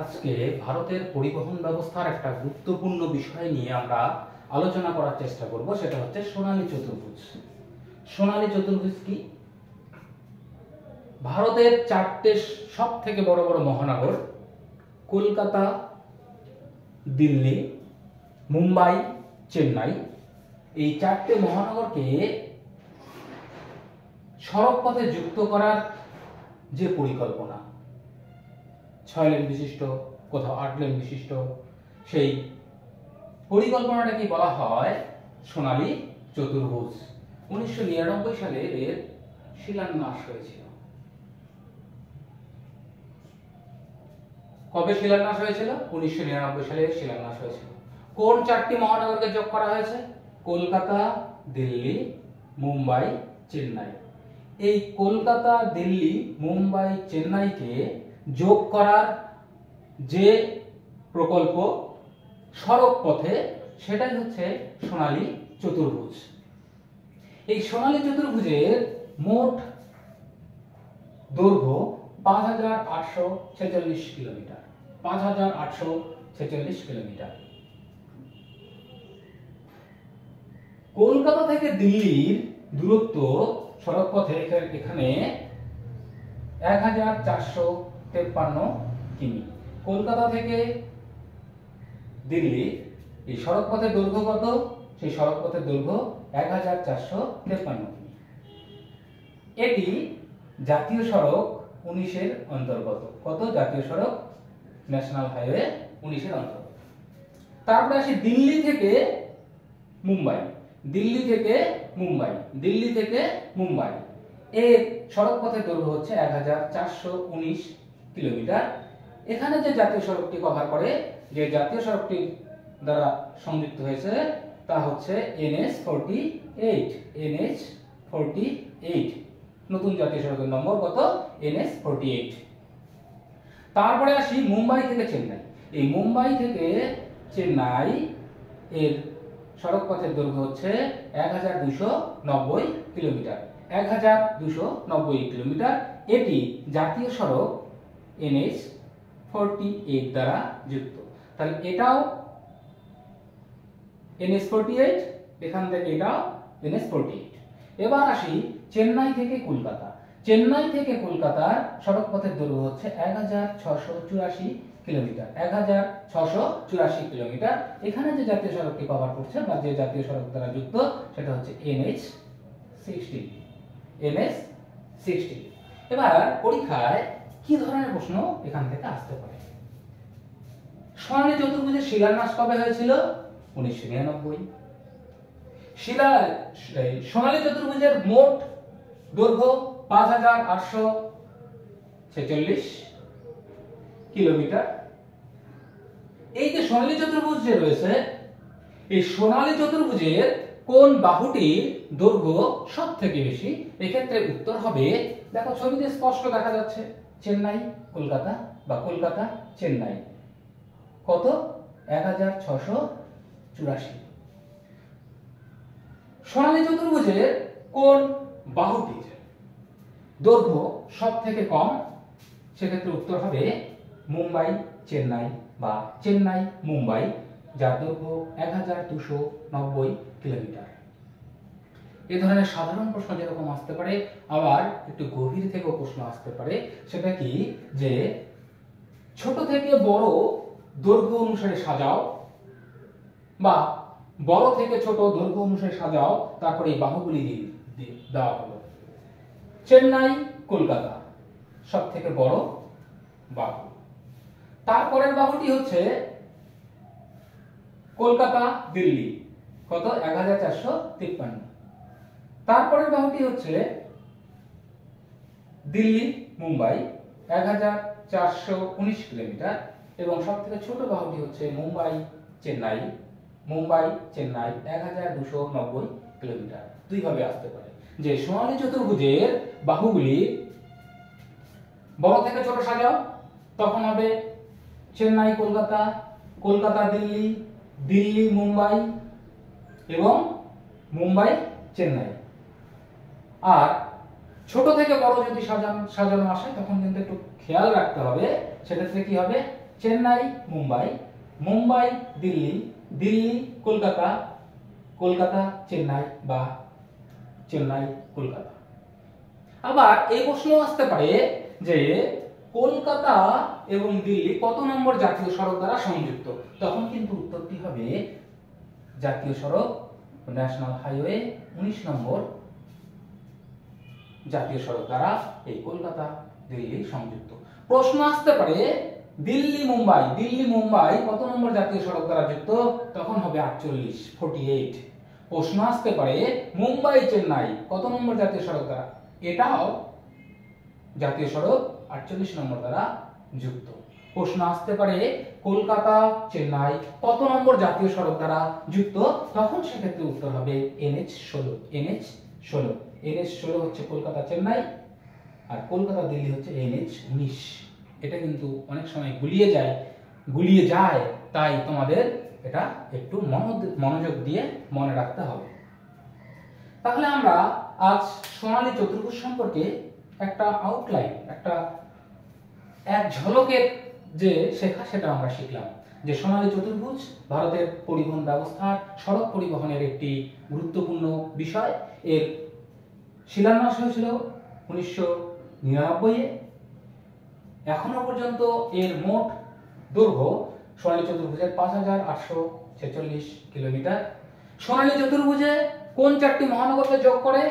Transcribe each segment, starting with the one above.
আজকে ভারতের পরিবহন ব্যবস্থার একটা গুরুত্বপূর্ণ বিষয় নিয়ে আমরা আলোচনা করার চেষ্টা করব, সেটা হচ্ছে সোনালী চতুর্ভুজ। সোনালী চতুর্ভুজ কি? ভারতের চারটে সব থেকে বড় বড় মহানগর কলকাতা, দিল্লি, মুম্বাই, চেন্নাই, এই চারটে মহানগরকে সড়ক পথে যুক্ত করার যে পরিকল্পনা, 6 লেন বিশিষ্ট, কোথাও 8 লেন বিশিষ্ট, সেই পরিকল্পনাটাকে বলা হয় সোনালী চতুর্ভুজ। 1999 সালে এর শিলান্যাস হয়েছিল। কবে শিলান্যাস হয়েছিল? 1999 সালে শিলান্যাস হয়েছিল। কোন চারটি মহানগরকে যোগ করা হয়েছে? কলকাতা, দিল্লি, মুম্বাই, চেন্নাই। এই কলকাতা, দিল্লি, মুম্বাই, চেন্নাইকে যোগ করার যে প্রকল্প সড়ক পথে, সেটাই হচ্ছে সোনালী চতুর্ভুজ। এই সোনালী চতুর্ভুজের মোট দৈর্ঘ্য 5846 কিলোমিটার। 5846 কিলোমিটার। কলকাতা থেকে দিল্লির দূরত্ব সড়ক পথে এখানে 1453 কিমি। কলকাতা থেকে দিল্লি এই সড়ক পথের দৈর্ঘ্য কত? সেই সড়ক পথের দৈর্ঘ্য 1453 কিমি। এটি জাতীয় সড়ক 19 এর অন্তর্গত। কত? জাতীয় সড়ক ন্যাশনাল হাইওয়ে 19 এর অন্তর্গত। তারপরে আসি দিল্লি থেকে মুম্বাই। দিল্লি থেকে মুম্বাই, দিল্লি থেকে মুম্বাই এর সড়ক পথের দৈর্ঘ্য হচ্ছে 1419 কিলোমিটার। এখানে যে জাতীয় সড়কটি কভার করে, যে জাতীয় সড়কটি দ্বারা সংযুক্ত হয়েছে, তা হচ্ছে NH48। NH48 নতুন জাতীয় সড়কের নম্বর কত? NH48। তারপরে আসি মুম্বাই থেকে চেন্নাই। এই মুম্বাই থেকে চেন্নাই এর সড়ক পথের দৈর্ঘ্য হচ্ছে 1290 কিলোমিটার। 1290 কিলোমিটার। এটি জাতীয় সড়ক NH48 দ্বারা যুক্ত। তাহলে এটাও NH48, এখান থেকে এটাও NH48। এবার আসি চেন্নাই থেকে কলকাতা। চেন্নাই থেকে কলকাতার সড়ক পথের দৈর্ঘ্য হচ্ছে 1684 কিলোমিটার। 1684 কিলোমিটার। এখানে যে জাতীয় সড়কটি কভার করছে বা যে জাতীয় সড়ক দ্বারা যুক্ত, সেটা হচ্ছে NH60। NH60। এবার পরীক্ষায় কি ধরনের প্রশ্ন এখান থেকে আসতে পারে? সোনালী চতুর্ভুজের শিলান্যাস কবে হয়েছিল? 1999। সোনালী চতুর্ভুজের মোট দৈর্ঘ্য 5846 কিলোমিটার। এই যে সোনালী চতুর্ভুজ যে রয়েছে, এই সোনালী চতুর্ভুজের কোন বাহুটির দৈর্ঘ্য সব থেকে বেশি? এক্ষেত্রে উত্তর হবে, দেখো ছবিতে স্পষ্ট দেখা যাচ্ছে, চেন্নাই কলকাতা বা কলকাতা চেন্নাই। কত? 1684। সোনালী চতুর্ভুজের কোন বাহুটির দৈর্ঘ্য সব থেকে কম? সেক্ষেত্রে উত্তর হবে মুম্বাই চেন্নাই বা চেন্নাই মুম্বাই, যার দৈর্ঘ্য 1290 কিলোমিটার। এই ধরনের সাধারণ প্রশ্ন যেরকম আসতে পারে, আবার একটু গভীর থেকেও প্রশ্ন আসতে পারে। সেটা কি? যে ছোট থেকে বড় দৈর্ঘ্য অনুসারে সাজাও, বা বড় থেকে ছোট দৈর্ঘ্য অনুসারে সাজাও, তারপরে এই বাহুগুলি দেওয়া হলো। চেন্নাই কলকাতা সব থেকে বড় বাহু। তারপরের বাহুটি হচ্ছে কলকাতা দিল্লি। কত? 1453। তারপরের বাহুটি হচ্ছে দিল্লি মুম্বাই, 1419 কিলোমিটার। এবং সব থেকে ছোট বাহুটি হচ্ছে মুম্বাই চেন্নাই। মুম্বাই চেন্নাই 1290 কিলোমিটার। দুইভাবে আসতে পারে যে সোনালী চতুর্ভুজের বাহুগুলি বড় থেকে ছোট সাজাও, তখন হবে চেন্নাই কলকাতা, কলকাতা দিল্লি, দিল্লি মুম্বাই এবং মুম্বাই চেন্নাই। আর ছোট থেকে বড় যদি সাজানো আসে, তখন কিন্তু একটু খেয়াল রাখতে হবে, সেক্ষেত্রে কি হবে? চেন্নাই মুম্বাই, মুম্বাই দিল্লি, দিল্লি কলকাতা, কলকাতা চেন্নাই বা চেন্নাই কলকাতা। আবার এই প্রশ্ন আসতে পারে যে কলকাতা এবং দিল্লি কত নম্বর জাতীয় সড়ক দ্বারা সংযুক্ত? তখন কিন্তু উত্তরটি হবে জাতীয় সড়ক ন্যাশনাল হাইওয়ে 19 নম্বর জাতীয় সড়ক দ্বারা এই কলকাতা দিল্লি সংযুক্ত। প্রশ্ন আসতে পারে দিল্লি মুম্বাই, দিল্লি মুম্বাই কত নম্বর জাতীয় সড়ক দ্বারা যুক্ত? তখন হবে 48, 48। প্রশ্ন আসতে পারে মুম্বাই চেন্নাই কত নম্বর জাতীয় সড়ক দ্বারা? এটাও জাতীয় সড়ক 48 নম্বর দ্বারা যুক্ত। প্রশ্ন আসতে পারে কলকাতা চেন্নাই কত নম্বর জাতীয় সড়ক দ্বারা যুক্ত? তখন সেক্ষেত্রে উত্তর হবে NH16, NH16। NH16 হচ্ছে কলকাতা চেন্নাই আর কলকাতা দিল্লি হচ্ছে NH19। এটা কিন্তু অনেক সময় গুলিয়ে যায়, তাই তোমাদের এটা একটু মনোযোগ দিয়ে মনে রাখতে হবে। তাহলে আমরা আজ সোনালী চতুর্ভুজ সম্পর্কে একটা আউটলাইন, এক ঝলকের যে শেখা সেটা আমরা শিখলাম যে সোনালী চতুর্ভুজ ভারতের পরিবহন ব্যবস্থার সড়ক পরিবহনের একটি গুরুত্বপূর্ণ বিষয়। এর শিলান্যাস হয়েছিল 1999-এ। এখনো পর্যন্ত এর মোট দৈর্ঘ্য সোনালী চতুর্ভুজের 5846 কিলোমিটার। সোনালী চতুর্ভুজে কোন চারটি মহানগরকে যোগ করে?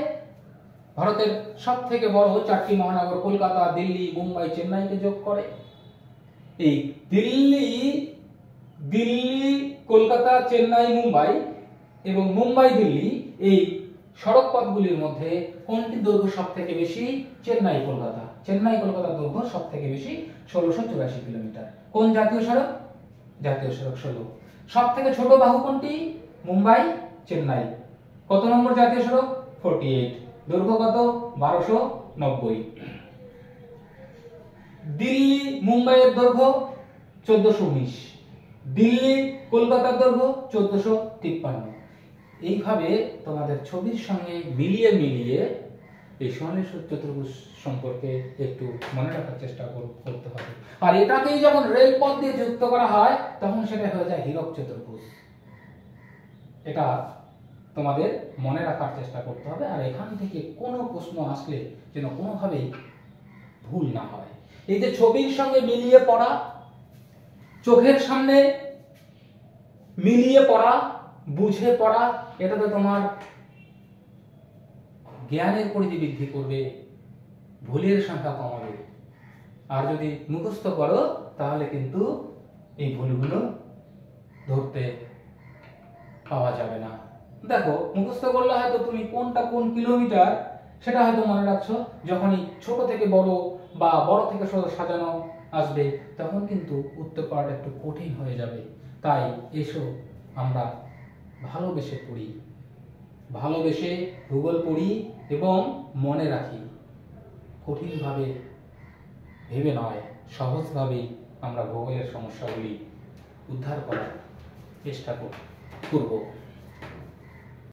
ভারতের সব থেকে বড় চারটি মহানগর কলকাতা, দিল্লি, মুম্বাই, চেন্নাইকে যোগ করে। এই দিল্লি কলকাতা, চেন্নাই, মুম্বাই এবং মুম্বাই দিল্লি এই সড়ক পথগুলির মধ্যে কোনটি দৈর্ঘ্য সব থেকে বেশি? চেন্নাই কলকাতা। চেন্নাই কলকাতার দৈর্ঘ্য সব থেকে বেশি 1684 কিলোমিটার। কোন জাতীয় সড়ক? জাতীয় সড়ক 16। সব থেকে ছোট বাহু কোনটি? মুম্বাই চেন্নাই। কত নম্বর জাতীয় সড়ক? 48। দৈর্ঘ্য কত? 1290। দিল্লি মুম্বাইয়ের দৈর্ঘ্য 1419। দিল্লি কলকাতার দৈর্ঘ্য 1453। এইভাবে তোমাদের ছবির সঙ্গে মিলিয়ে এই সোনালী চতুর্ভুজ সম্পর্কে একটু মনে রাখার চেষ্টা করতে হবে। আর এটাকেই যখন রেলপথ দিয়ে যুক্ত করা হয় তখন সেটা হয়ে যায় হীরক চতুর্ভুজ। এটা তোমাদের মনে রাখার চেষ্টা করতে হবে। আর এখান থেকে কোনো প্রশ্ন আসলে যেন কোনোভাবেই ভুল না হয়। এই যে ছবির সঙ্গে মিলিয়ে পড়া, চোখের সামনে মিলিয়ে পড়া, বুঝে পড়া, এটাতে তোমার জ্ঞানের পরিধি বৃদ্ধি করবে, ভুলের সংখ্যা কমাবে। আর যদি মুখস্থ করো তাহলে কিন্তু এই ভুলগুলো ধরতে পাওয়া যাবে না। দেখো মুখস্থ করলে হয়তো তুমি কোনটা কোন কিলোমিটার সেটা হয়তো মনে রাখছো, যখনই ছোট থেকে বড় বা বড় থেকে ছোট সাজানো আসবে তখন কিন্তু উত্তর করাটা একটু কঠিন হয়ে যাবে। তাই এসো আমরা ভালোবেসে পড়ি, ভালোবেসে ভূগোল পড়ি এবং মনে রাখি। কঠিনভাবে ভেবে নয়, সহজভাবেই আমরা ভূগোলের সমস্যাগুলি উদ্ধার করার চেষ্টা করব।